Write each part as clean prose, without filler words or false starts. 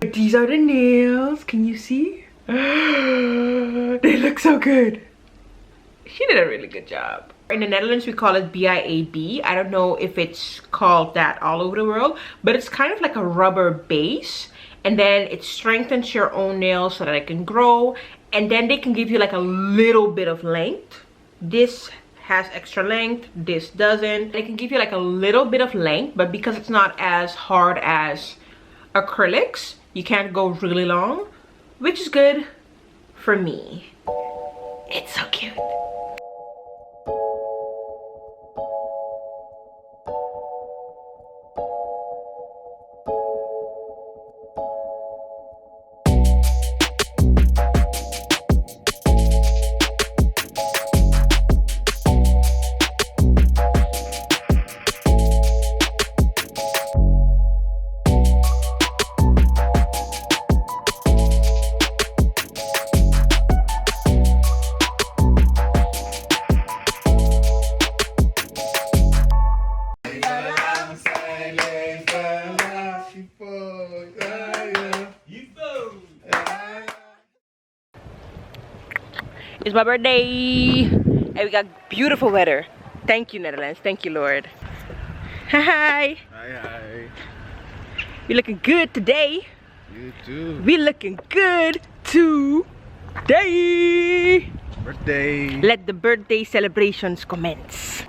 These are the nails. Can you see? They look so good. She did a really good job. In the Netherlands, we call it BIAB. I don't know if it's called that all over the world, but it's kind of like a rubber base. And then it strengthens your own nails so that it can grow. And then they can give you like a little bit of length. This has extra length, this doesn't. They can give you like a little bit of length, but because it's not as hard as acrylics, you can't go really long, which is good for me. It's so cute. It's my birthday and we got beautiful weather. Thank you, Netherlands. Thank you, Lord. Hi. Hi, hi. We're looking good today. You too. We're looking good today. Birthday. Let the birthday celebrations commence.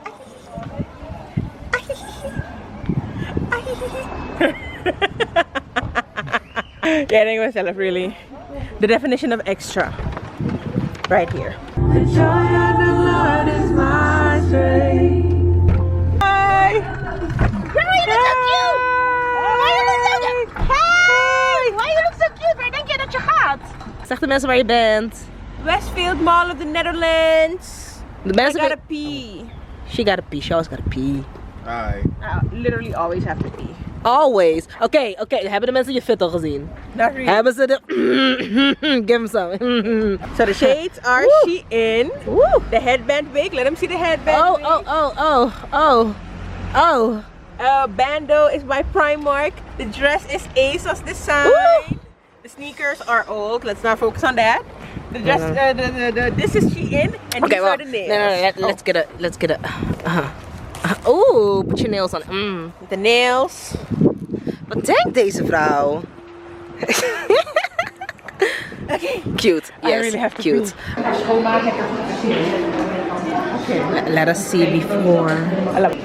Yeah, I think myself really. The definition of extra. Right here. The joy of the Lord is my strength. Hi! Why you look so cute? Why you look so cute? Hey! Why you look so cute? Waar denk je dat je gaat? Zeg de mensen waar je bent. Westfield Mall of the Netherlands. The mensen I gotta pee. She gotta pee. She always gotta pee. Hi. I literally always have to pee. Always. Oké. Hebben de mensen je fit al gezien? Not really. Hebben ze de... Give them some. So the shades are Shein. Woo. The headband wig. Let them see the headband wig. Bando is by Primark. The dress is ASOS design. Woo. The sneakers are old. Let's not focus on that. The dress, this is Shein, and these are the nails. No. Let's get it. Ooh, put your nails on. The nails. Wat denkt deze vrouw? Okay. Cute. Yes, I really have to cute. Okay. Let us see before. I love it.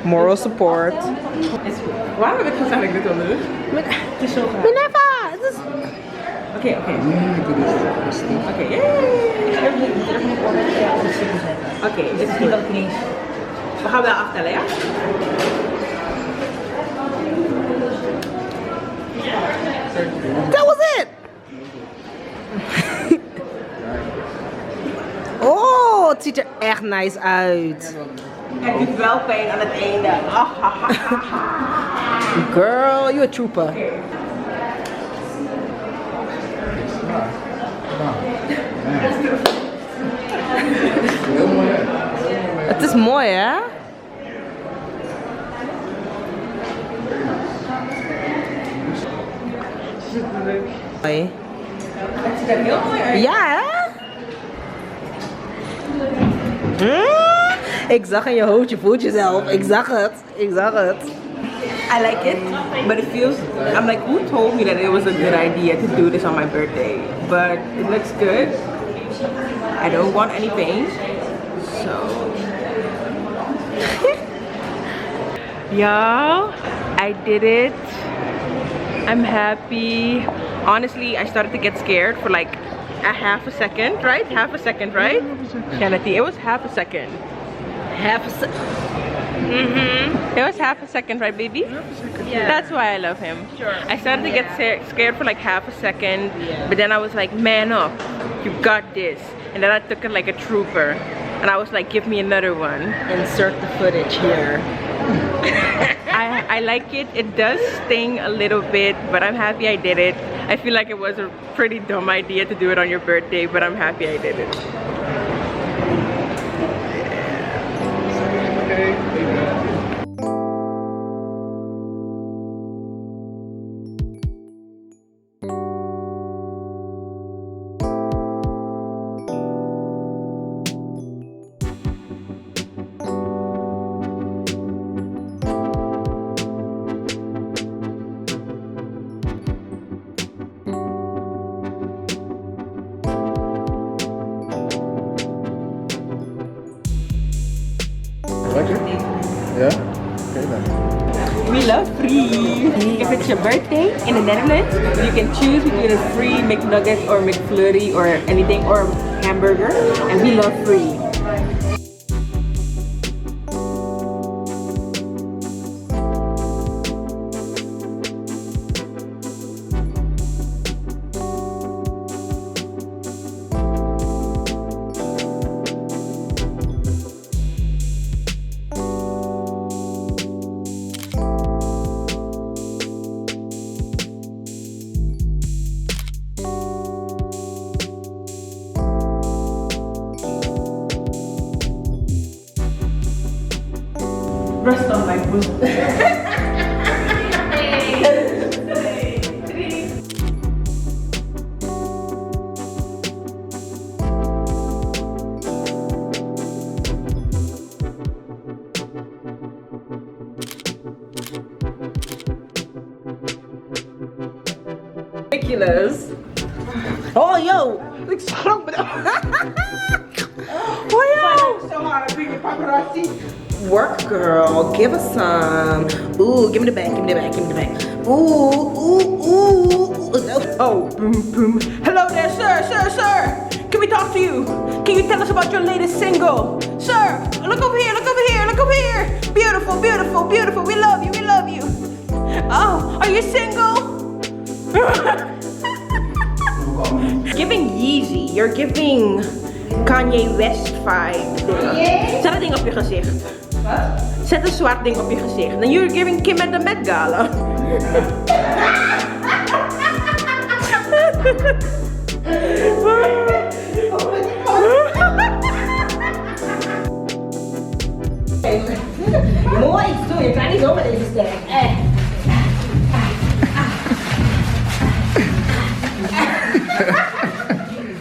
Moral support. Waarom heb ik gezegd dat ik dit wil doen? Het is zo gaaf. Minerva! Oké. Oké, dit is niet wat ik niet. We gaan wel aftellen, ja? That was it! Oh, het ziet er echt nice uit. Het doet wel pijn aan het einde. Girl, you a trooper. Het is mooi, hè? Mooi. Het ziet er heel mooi uit. Ja, hè? Ik zag in je hoofd, je voelt jezelf. Ik zag het. I like it, but it feels, I'm like, who told me that it was a good idea to do this on my birthday? But it looks good. I don't want any pain, so. Y'all, I did it. I'm happy. Honestly, I started to get scared for like a half a second, right? Kennedy, it was half a second. It was half a second, right, baby? Yeah. That's why I love him. Sure. I started to get scared for like half a second, but then I was like, man up, you got this. And then I took it like a trooper, and I was like, give me another one. Insert the footage here. I like it. It does sting a little bit, but I'm happy I did it. I feel like it was a pretty dumb idea to do it on your birthday, but I'm happy I did it. Okay then. We love free. If it's your birthday in the Netherlands, you can choose between a free McNugget or McFlurry or anything or hamburger, and we love free. Rest on my bosom. Ridiculous. Oh, yo! Like, sarap ba? Oh, yeah. So hard, bring the paparazzi. Work, girl. Give us some. Ooh, give me the bag. Give me the bag. Give me the bag. Ooh, ooh, ooh. Oh, boom, boom. Hello there, sir, sir, sir. Can we talk to you? Can you tell us about your latest single? Sir, look over here, look over here, look over here. Beautiful, beautiful, beautiful. We love you, we love you. Oh, are you single? Giving Yeezy. You're giving Kanye West vibe. Zet dat ding op je gezicht. Wat? Zet een zwart ding op je gezicht. Then you're giving Kim at the Met Gala. Mooi iets doen, je kan niet zo met deze sterk.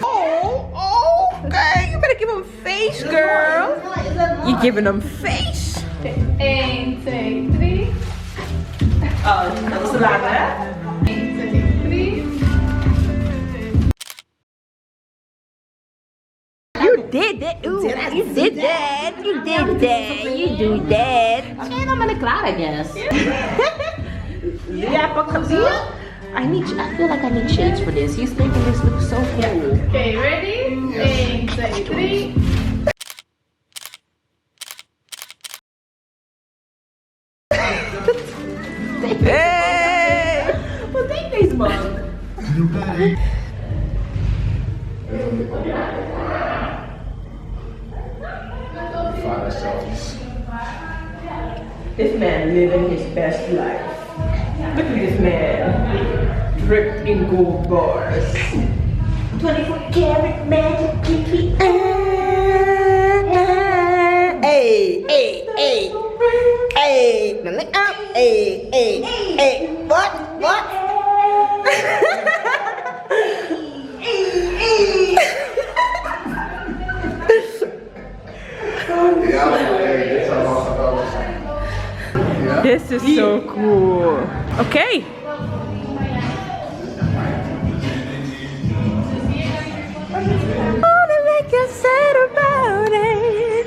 Oh, okay. You better give him face, girl. You're giving him face. 1, 2, 3. Oh, dat is te laat, hè? 1, 2, 3. You did that. Ooh, you did that. You did that. You do that. Oké, dan ben ik klaar, I guess. Ja, pak zie I feel like I need shades for this. He's making this look so cool. Okay, ready? 1, 2, 3. Hey! Wat denkt deze man? This man living his best life. Look at this man. Dripped in gold bars. 24 karat magic pinky. Hey, hey, hey. Hey, now look up. Hey, hey, hey. What? What? This is so cool. Okay. Wanna make you sad about it.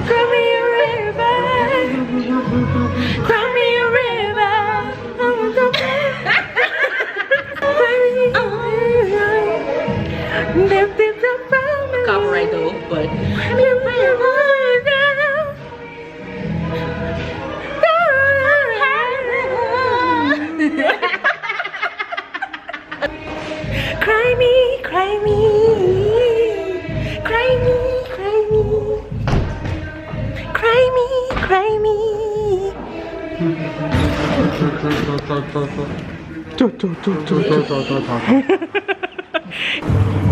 Cry me a river. Cry me a river. Copyright though, but. Cry me, cry me, cry me, cry me, cry me, cry me.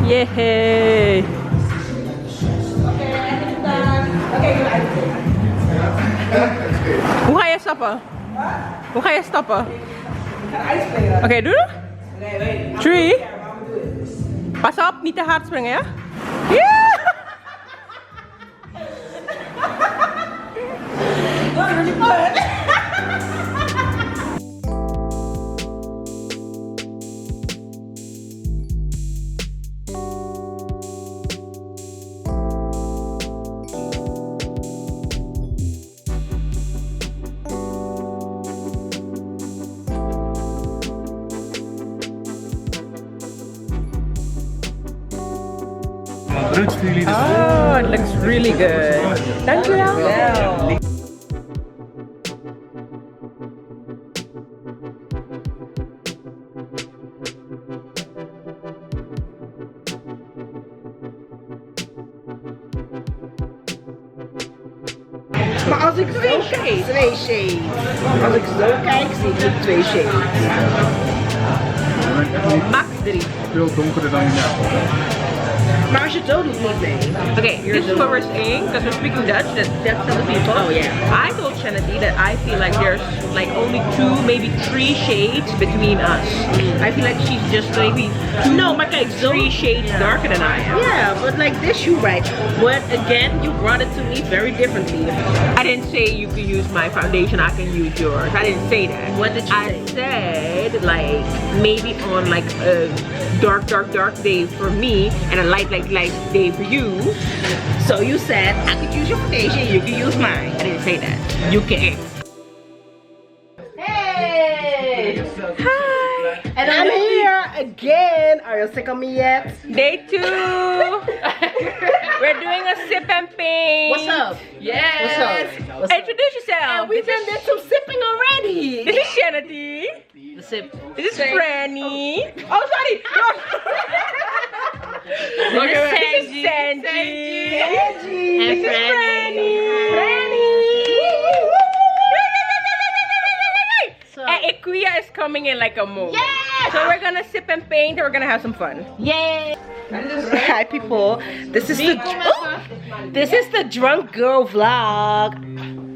Yay! Hoe ga je stappen? Hoe ga je stappen? Oké, doe het. 3. Pas op, niet te hard springen, ja? Yeah! lunch voor jullie. Oh, it looks really good. Dankjewel. Maar als ik zo kijk, 2 shades. Als ik zo kijk, zie ik 2 shades. Max 3. Veel donkerder dan je Maar als je het zo doet, niet mee. Okay, this is what we're saying because we're speaking Dutch. That's other people. Oh yeah. I told Shanity that I feel like there's like only 2, maybe 3 shades between us. I feel like she's just maybe 2, No, maar kijk, zo. 3 shades darker than I am. Yeah, but like this you right. But again, you brought it to me very differently. I didn't say you can use my foundation, I can use yours. I didn't say that. What did you I say? said like maybe on like a dark day for me and a light day for you. So you said I could use your foundation, you can use mine. I didn't say that. You can. Hey! Hi. And I'm here again. Are you sick of me yet? Day 2. We're doing a sip and paint. What's up? Yes. What's up? What's up? Introduce yourself. And we done did some sipping already. This is Shanity. The sip. This is Franny. Oh, sorry. No. This is Sanji. And This is Franny. So, And Ikuya is coming in like a move. yes! So we're gonna sip and paint and we're gonna have some fun. Yay! Hi people, this is the drunk girl vlog.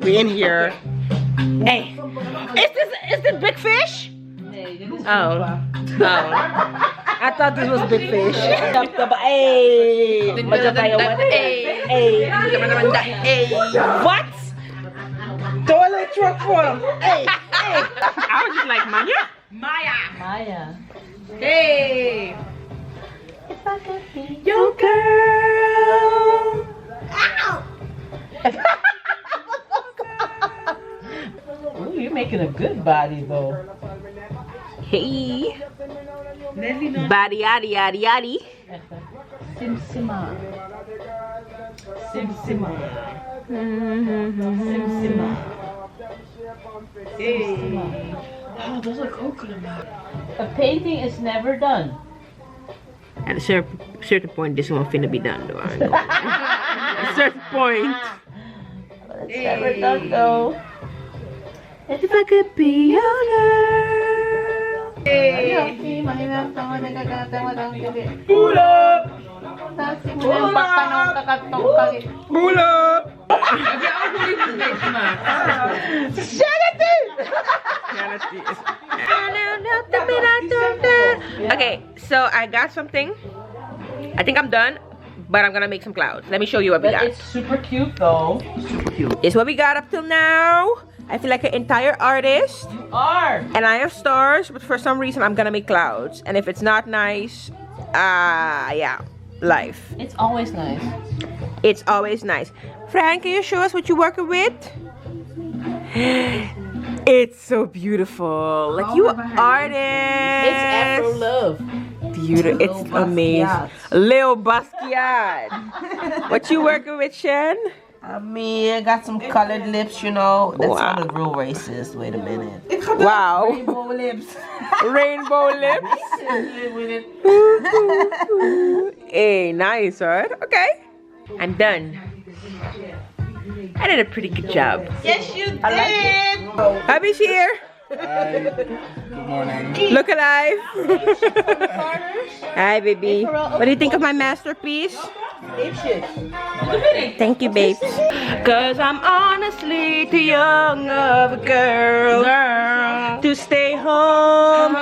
We're in here. Hey, is this big fish? Oh, I thought this was big fish. Hey, what? Throw a little truck for him. Hey, hey. I was just like, Maya. Maya. Hey. If I could be your girl. Ow! Ooh, you're making a good body though. Hey. Body yaddy yaddy yaddy. Simsima. Simsima. Simsima. Hey. Oh, those are coconut. A painting is never done. At a certain point, this one finna be done, though. I know. At a certain point. But it's never done though. If I could be your girl. Hey. Pull up. Pull up. Okay, so I got something. I think I'm done, but I'm gonna make some clouds. Let me show you what we got. It's super cute though. It's what we got up till now. I feel like an entire artist. You are. And I have stars, but for some reason I'm gonna make clouds. And if it's not nice, yeah, life. It's always nice. It's always nice. Fran, can you show us what you're working with? It's so beautiful. Like you artist. It's Afro love. Beautiful. It's amazing. Lil Basquiat. What you working with, Shen? I mean, I got some colored lips, you know. That's Wow. not real racist. Wait a minute. Wow. Rainbow lips. Rainbow lips. Hey, nice, right? Okay. I'm done. I did a pretty good job. Yes, you did. Hubby's here. Hi. Good morning. Look alive. Hi, baby. What do you think of my masterpiece? Thank you, babes. Cause I'm honestly too young of a girl to stay home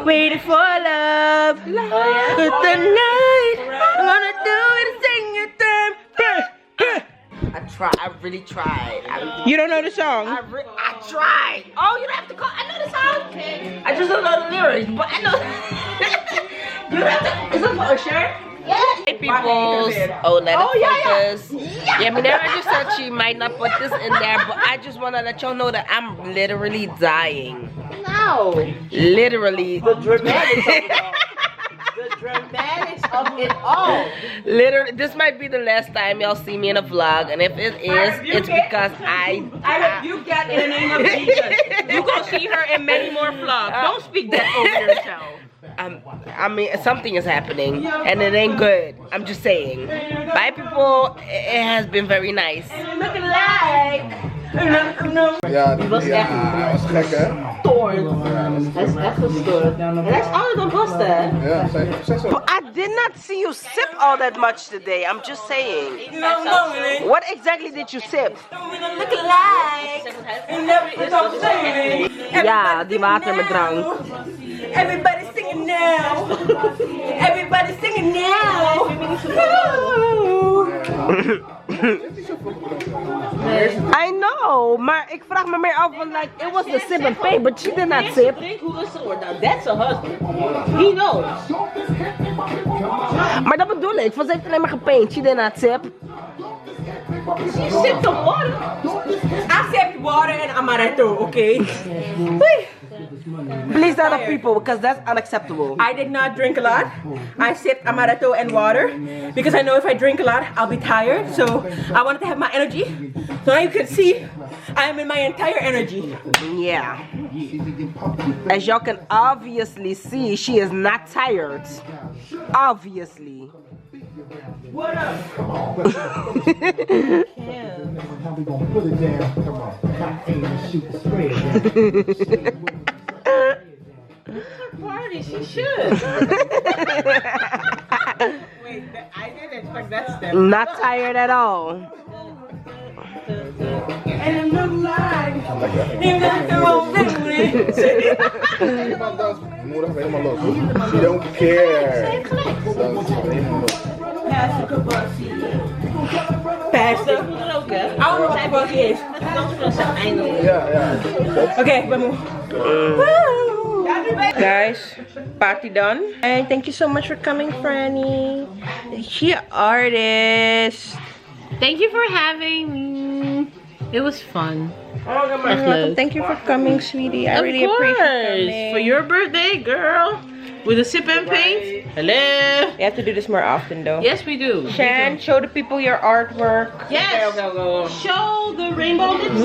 waiting for love. But tonight I'm gonna do it, sing it them. I really tried. You don't know the song? I tried. Oh, you don't have to call. I know the song. Okay. I just don't know the lyrics, but I know. You have to. Is it for a shirt? Yes. Hey peoples, yeah, Minerva just said she might not put this in there, but I just want to let y'all know that I'm literally dying. No. Literally. The dramatics of it all. The dramatics of it all. Literally, this might be the last time y'all see me in a vlog, and if it is, it's because I rebuke that in the name of Jesus. You gonna see her in many more vlogs. Don't speak that over yourself. I mean, something is happening, and it ain't good. I'm just saying. Bye, people. It has been very nice. Looking like. Ja, die was lekker. That's gestoord. En dat is alles dan kosten. Ja, zeg zo. I did not see you sip all that much today. I'm just saying. What exactly did you sip? Looking like. Ja, die water met drank. Everybody singing now. Everybody singing now. I know, maar ik vraag me meer af van like it was the sip and pay, but she did not sip. Think who is or that's her husband. He knows. Maar dat bedoel ik, van ze heeft alleen maar gepaint. She did not sip. She sipped the water. I sipped water and amaretto, okay? Please tell the people because that's unacceptable. I did not drink a lot. I sipped amaretto and water because I know if I drink a lot, I'll be tired. So I wanted to have my energy. So now you can see I am in my entire energy. Yeah. As y'all can obviously see, she is not tired. Obviously. What up? Party, she should. Wait, I didn't expect that step. Not tired at all. And it look like you got the wrong Moeder gaat helemaal los. She don't care. Pastor. I don't know what the fuck it is. Ja. Okay, vamos. Guys, party done. And thank you so much for coming, Franny. She an artist. Thank you for having me. It was fun. Thank you for coming, sweetie. I really appreciate it. For your birthday, girl. With a sip and paint. Hello. You have to do this more often, though. Yes, we do. Shan, show the people your artwork. Yes. Show the rainbow lips.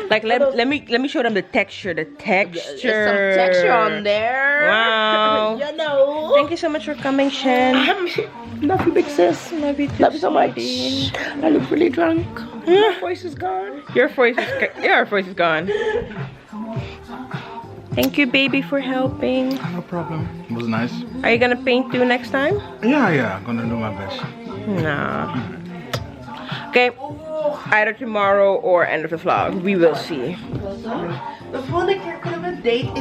Like let me show them the texture. The texture. There's some texture on there. Wow. You know. Thank you so much for coming, Shan. Love you, big sis. Love you too. Love you so much. sweetie. I look really drunk. My voice is gone. Your voice is gone. Thank you, baby, for helping. No problem. It was nice. Are you gonna paint too next time? Yeah, I'm gonna do my best. Nah. Okay, either tomorrow or end of the vlog. We will see. De volgende keer kunnen we date in